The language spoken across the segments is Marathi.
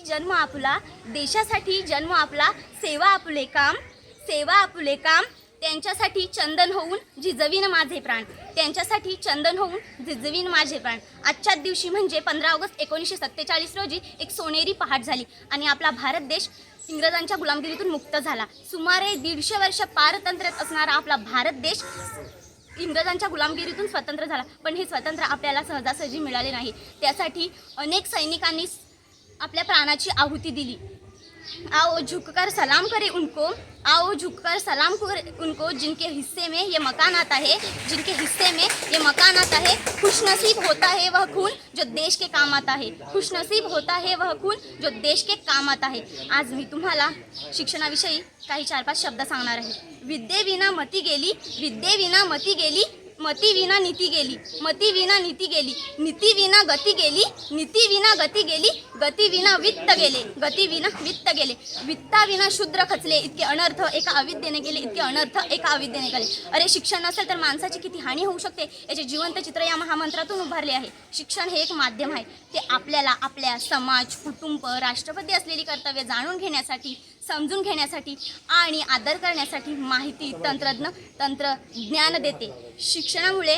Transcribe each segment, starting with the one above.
जन्म आपला, देशासाठी जन्म आपला, सेवा आपुले काम, सेवा आपुले काम, त्यांच्यासाठी चंदन होऊन झिजवीन माझे प्राण, त्यांच्यासाठी चंदन होऊन झिजवीन माझे प्राण. आजच्याच दिवशी म्हणजे 15 ऑगस्ट 1947 रोजी एक सोनेरी पहाट झाली आणि आपला भारत देश इंग्रजांच्या गुलामगिरीतून मुक्त झाला. सुमारे 150 वर्ष पारतंत्र्यात असणारा आपला भारत देश इंग्रजांच्या गुलामगिरीतून स्वतंत्र झाला. पण हे स्वतंत्र आपल्याला सहजासहजी मिळाले नाही. त्यासाठी अनेक सैनिकांनी आपल्या प्राणाची आहुती दिली. आओ झुककर सलाम करे उनको, आओ झुककर सलाम करे उनको, जिनके हिस्से में ये मकान आता है, जिनके हिस्से में ये मकान आता है. खुशनसीब होता है वह खून जो देश के काम आता है, खुशनसीब होता है वह खून जो देश के काम आता है. आज मी तुम्हाला शिक्षणाविषयी काही 4-5 शब्द सांगणार आहे. विद्येविना मती गेली, विद्येविना मती गेली, मतीविना नीती गेली, मतीविना नीती गेली, नीतीविना गती गेली, नीतीविना गती गेली, गतीविना वित्त गेले, गतीविना वित्त गेले. वित्ताविना शूद्र खचले, इतके अनर्थ एका अविद्येने गेले, इतके अनर्थ एका अविद्येने गेले. अरे शिक्षण नसेल तर माणसाची किती हानी होऊ शकते याचे जिवंत चित्र या महामंत्रातून उभारले आहे. शिक्षण हे एक माध्यम आहे. ते आपल्याला आपल्या समाज, कुटुंब, राष्ट्रपती असलेली कर्तव्य जाणून घेण्यासाठी, समजून घेण्यासाठी आणि आदर करण्यासाठी माहिती तंत्रज्ञान देते. शिक्षणामुळे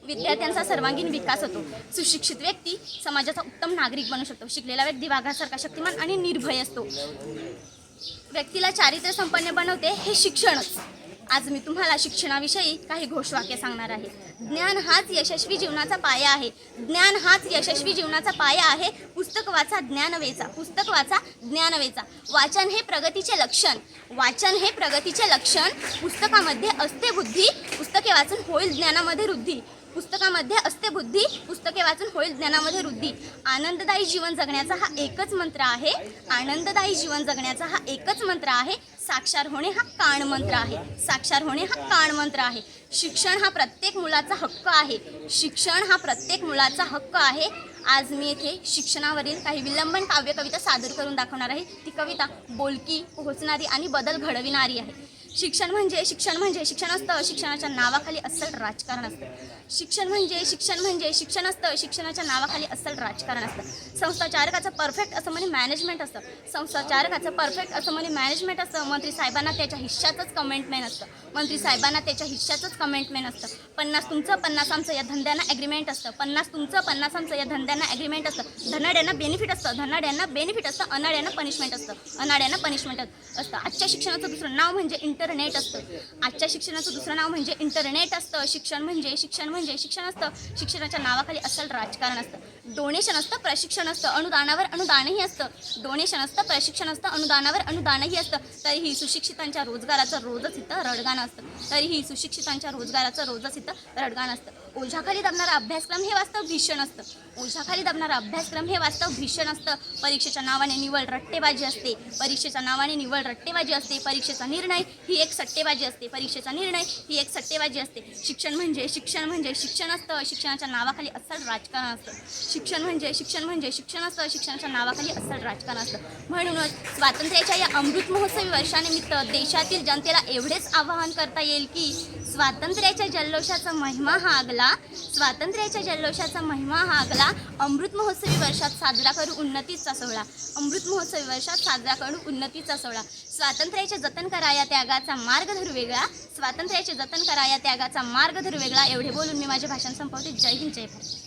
विद्यार्थ्यांचा सर्वांगीण विकास होतो. सुशिक्षित व्यक्ती समाजाचा उत्तम नागरिक बनू शकतो. शिकलेला व्यक्ती वाघासारखा शक्तिमान आणि निर्भय असतो. व्यक्तीला चारित्र्य संपन्न बनवते हे शिक्षणच. आज मी तुम्हाला शिक्षणाविषयी काही घोषवाक्य सांगणार आहे. ज्ञान हाच यशस्वी जीवनाचा पाया आहे, ज्ञान हाच यशस्वी जीवनाचा पाया आहे. पुस्तक वाचा, ज्ञान वेचा, पुस्तक वाचा, ज्ञान वेचा. वाचन हे प्रगतीचे लक्षण, वाचन हे प्रगतीचे लक्षण. पुस्तकामध्ये असते बुद्धी, पुस्तके वाचून होईल ज्ञानामध्ये वृद्धी, पुस्तकामध्ये असते बुद्धी, पुस्तके वाचून होईल ज्ञानामध्ये वृद्धी. आनंददायी जीवन जगण्याचा हा एकच मंत्र आहे, आनंददायी जीवन जगण्याचा हा एकच मंत्र आहे. साक्षर होणे हा कान मंत्र आहे, साक्षर होणे हा कान मंत्र आहे. शिक्षण हा प्रत्येक मुलाचा हक्क आहे, शिक्षण हा प्रत्येक मुलाचा हक्क आहे. आज मी येथे शिक्षणावरील काही विलंबन काव्य कविता सादर करून दाखवणार आहे. ती कविता बोलकी, पोहोचणारी आणि बदल घडविणारी आहे. शिक्षण म्हणजे शिक्षण असतं, शिक्षणाच्या नावाखाली अस्सल राजकारण असतं. शिक्षण म्हणजे शिक्षण असतं, शिक्षणाच्या नावाखाली अस्सल राजकारण असतं. संस्थाचारकाचं परफेक्ट असं म्हणे मॅनेजमेंट असतं, संस्थाचारकाचं परफेक्ट असं म्हणे मॅनेजमेंट असतं. मंत्री साहेबांना त्याच्या हिश्श्याचंच कमेंटमेंट असतं, मंत्री साहेबांना त्याच्या हिश्श्याचंच कमेंटमेंट असतं. 50 तुमचं 50 आमचं या धंद्यांना ॲग्रीमेंट असतं, 50 तुमचं 50 आमचं या धंद्यांना ॲग्रीमेंट असतं. धनाड्यांना बेनिफिट असतं, धनाड्यांना बेनिफिट असतं, अनाड्यांना पनिशमेंट असतं, अनाड्यांना पनिशमेंट असतं. आजच्या शिक्षणाचं दुसरं नाव म्हणजे इंटरनेट असतं, आजच्या शिक्षणाचं दुसरं नाव म्हणजे इंटरनेट असतं. शिक्षण म्हणजे शिक्षण असतं, शिक्षणाच्या नावाखाली अस्सल राजकारण असतं. डोनेशन असतं, प्रशिक्षण असतं, अनुदानावर अनुदानही असतं. डोनेशन असतं, प्रशिक्षण असतं, अनुदानावर अनुदानही असतं. तरीही सुशिक्षितांच्या रोजगाराचं रोजच इथं रडगाणं असतं, तरीही सुशिक्षितांच्या रोजगाराचं रोजच इथं रडगाणं असतं. ओझ्याखाली दाबणारा अभ्यासक्रम हे वास्तव भीषण असतं, ओझ्याखाली दाबणारा अभ्यासक्रम हे वास्तव भीषण असतं. परीक्षेच्या नावाने निव्वळ रट्टेबाजी असते, परीक्षेच्या नावाने निव्वळ रट्टेबाजी असते. परीक्षेचा निर्णय ही एक सट्टेबाजी असते, परीक्षेचा निर्णय ही एक सट्टेबाजी असते. शिक्षण म्हणजे शिक्षण असतं, शिक्षणाच्या नावाखाली अस्सल राजकारण असतं. शिक्षण म्हणजे शिक्षण असतं, शिक्षणाच्या नावाखाली अस्सल राजकारण असतं. म्हणूनच स्वातंत्र्याच्या या अमृत महोत्सवी वर्षानिमित्त देशातील जनतेला एवढेच आवाहन करता येईल की स्वातंत्र्याच्या जल्लोषाचा महिमा हा आगला, स्वातंत्र्याच्या जल्लोषाचा महिमा हा आगला. अमृत महोत्सवी वर्षात साजरा करू उन्नतीचा सोहळा, अमृत महोत्सवी वर्षात साजरा करू उन्नतीचा सोहळा. स्वातंत्र्याचे जतन करा या त्यागाचा मार्ग धरू वेगळा, स्वातंत्र्याचे जतन करा या त्यागाचा मार्ग धरू वेगळा. एवढे बोलून मी माझे भाषण संपवते. जय हिंद, जय भारत.